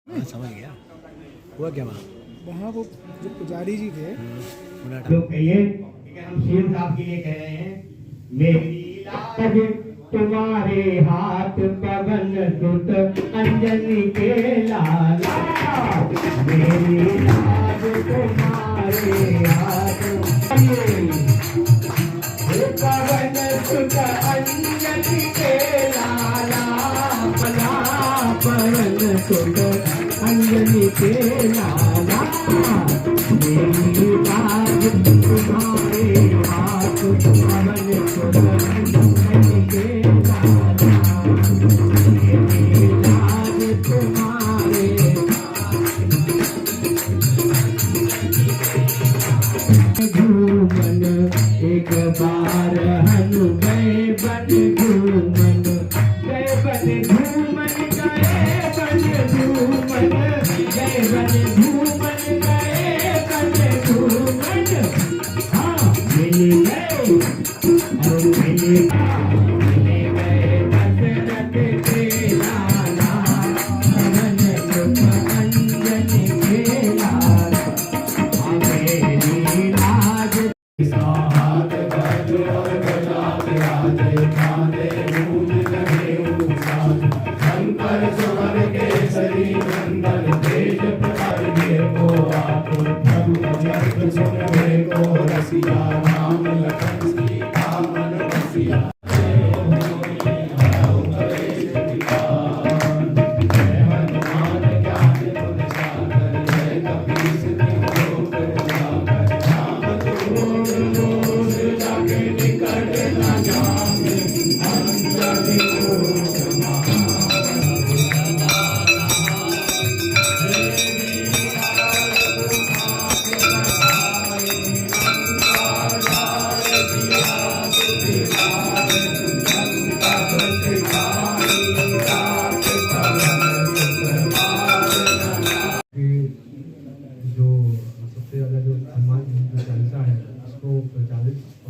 समझ गया। हुआ क्या वहाँ वो जो पुजारी जी थे लोग कहिए कि हम शेर साहब के लिए कह रहे हैं, मेरी लाज तुम्हारे हाथ पवन सुत अंजनी के लाला, मेरी लाज तुम्हारे हाथ पवन सुत अंजनी के लाला, पवन सुत अंजनी के लाला, मेरी लाज तुम्हारे हाथ पवन सुत अंजनी के लाला, मेरी लाज तुम्हारे घूमन एक बार हनुमय बन घूमन गए बन घूमन गए बन घूमन गए बन घूमन गए बन घूमन, हाँ मिल गए और मिल गए दशरथ के लाला, पवन सुत अंजनी के लाला, मेरी लाज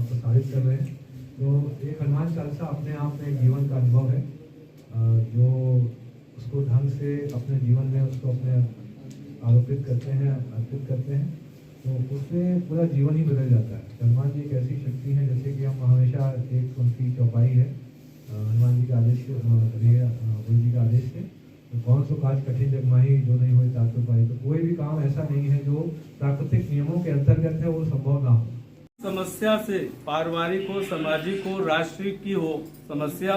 प्रसारित कर रहे हैं। तो एक हनुमान चालीसा अपने आप में जीवन का अनुभव है, जो उसको ढंग से अपने जीवन में उसको अपने आरोपित करते हैं, अर्पित करते हैं, तो उससे पूरा जीवन ही बदल जाता है। हनुमान जी एक ऐसी शक्ति है, जैसे कि हम हमेशा एक उनकी चौपाई है हनुमान जी के आदेश से, गुरु जी के आदेश से, तो कौन सो काज कठिन जग माही जो नहीं हुए ताकि पाई। तो कोई भी काम ऐसा नहीं है जो प्राकृतिक नियमों के अंतर्गत है वो संभव ना हो। समस्या से पारिवारिक हो, सामाजिक हो, राष्ट्रीय की हो समस्या,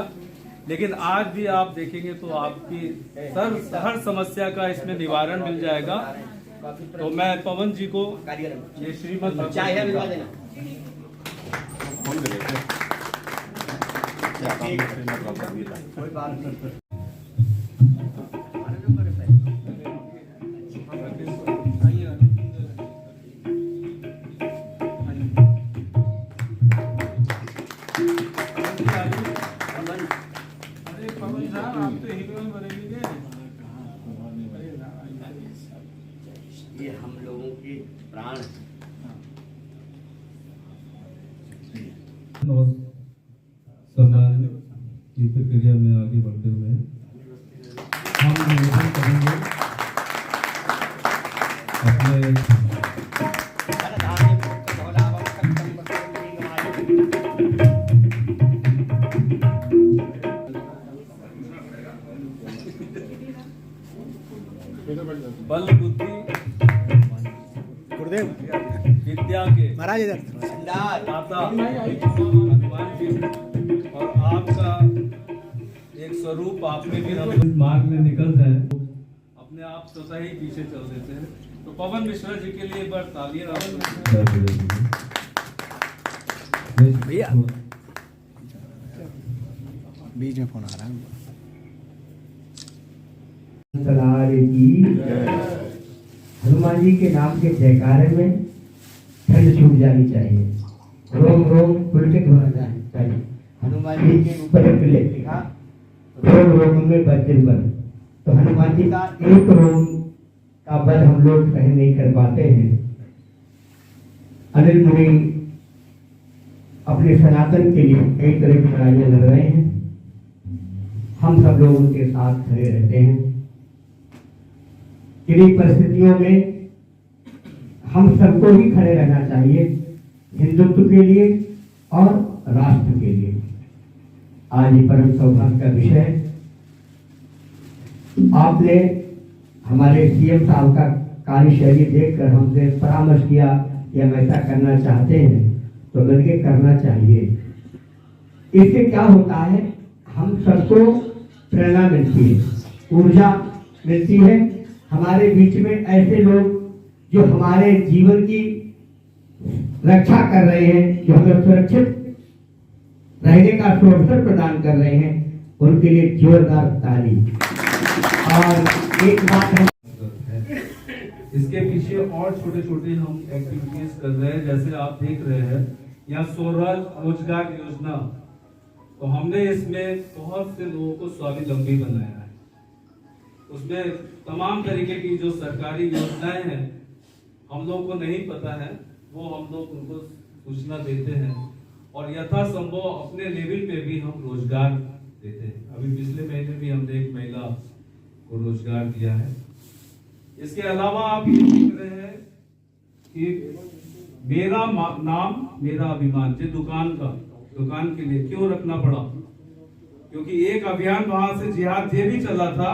लेकिन आज भी आप देखेंगे तो आपकी हर समस्या का इसमें निवारण मिल जाएगा। तो मैं पवन जी को ये श्रीमद् ये हम लोगों के प्राण और सम्मान की प्रक्रिया में आगे बढ़ते हुए हम निवेदन करेंगे अपने बल बुद्धि गुरुदेव विद्या के महाराज इधर दाता हनुमान जी, और आपका एक स्वरूप आप में भी हम इस मार्ग में निकल जाए, अपने आप स्वतः ही पीछे चल देते हैं। तो पवन मिश्रा जी के लिए एक बार तालियां भैया बीच में फोन आ रहा है। हनुमान जी के नाम के जयकारे में ठंड छूट जानी चाहिए, रोम रोम पुलकित होना चाहिए। हनुमान जी के ऊपर एक लिखा रोम रोम में वज्र बल, तो हनुमान जी का एक रोम का बल हम लोग कहीं नहीं कर पाते हैं। अनिल मुनि अपने सनातन के लिए कई तरह की लड़ाइयां लड़ रहे हैं, हम सब लोग उनके साथ खड़े रहते हैं। किन्हीं परिस्थितियों में हम सबको ही खड़े रहना चाहिए हिंदुत्व के लिए और राष्ट्र के लिए। आज ये परम सौभाग्य का विषय है। आपने हमारे सीएम साहब का कार्यशैली देखकर हमसे परामर्श किया कि हम ऐसा करना चाहते हैं, तो मिलके करना चाहिए। इससे क्या होता है, हम सबको प्रेरणा मिलती है, ऊर्जा मिलती है। हमारे बीच में ऐसे लोग जो हमारे जीवन की रक्षा कर रहे हैं, जो हमें सुरक्षित रहने का अवसर प्रदान कर रहे हैं, उनके लिए जोरदार ताली। और एक बात है, इसके पीछे और छोटे छोटे हम एक्टिविटीज कर रहे हैं। जैसे आप देख रहे हैं यहाँ स्वराज रोजगार योजना, तो हमने इसमें बहुत से लोगों को स्वावलंबी बनाया है। उसमें तमाम तरीके की जो सरकारी योजनाएं हैं हम लोग को नहीं पता है, वो हम लोग उनको सूचना देते हैं और यथासंभव अपने लेवल पे भी हम रोजगार देते हैं। अभी पिछले महीने भी हमने एक महिला को रोजगार दिया है। इसके अलावा आप ये देख रहे हैं कि मेरा नाम मेरा अभिमान, जो दुकान के लिए क्यों रखना पड़ा, क्योंकि एक अभियान वहां से जिहाद ये भी चला था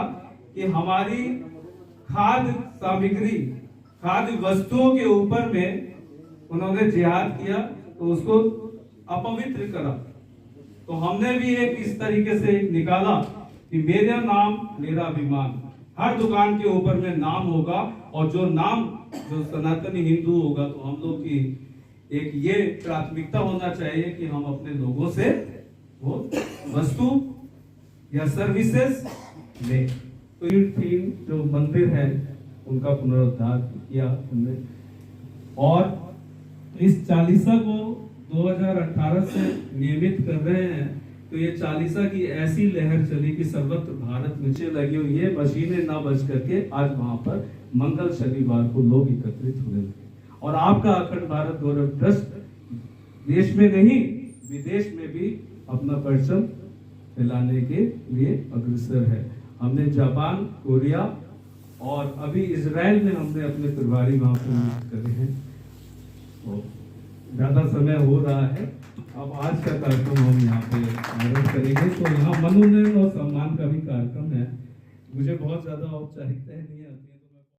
कि हमारी खाद्य सामग्री, खाद्य वस्तुओं के ऊपर में उन्होंने जिहाद किया, तो उसको अपवित्र करा। तो हमने भी एक इस तरीके से निकाला कि मेरा नाम मेरा अभिमान, हर दुकान के ऊपर में नाम होगा और जो सनातनी हिंदू होगा, तो हम लोग की एक ये प्राथमिकता होना चाहिए कि हम अपने लोगों से वो वस्तु या सर्विसेज ले। तो ये 3 जो मंदिर है उनका पुनरुद्धार किया हमने, और इस चालीसा को 2018 से नियमित कर रहे हैं। तो ये चालीसा की ऐसी लहर चली कि सर्वत्र भारत में लगी हुई ये मशीनें ना बच करके आज वहां पर मंगल शनिवार को लोग एकत्रित होने लगे। और आपका अखंड भारत गौरव ट्रस्ट देश में नहीं विदेश में भी अपना परचम फैलाने के लिए अग्रसर है। हमने जापान, कोरिया और अभी इजराइल में हमने अपने प्रभारी वहां पर नियुक्त करे हैं। तो ज्यादा समय हो रहा है, अब आज का कार्यक्रम हम यहाँ पे आरंभ करेंगे। तो यहाँ मनोनयन और सम्मान का भी कार्यक्रम है। मुझे बहुत ज्यादा औपचारिकता नहीं है।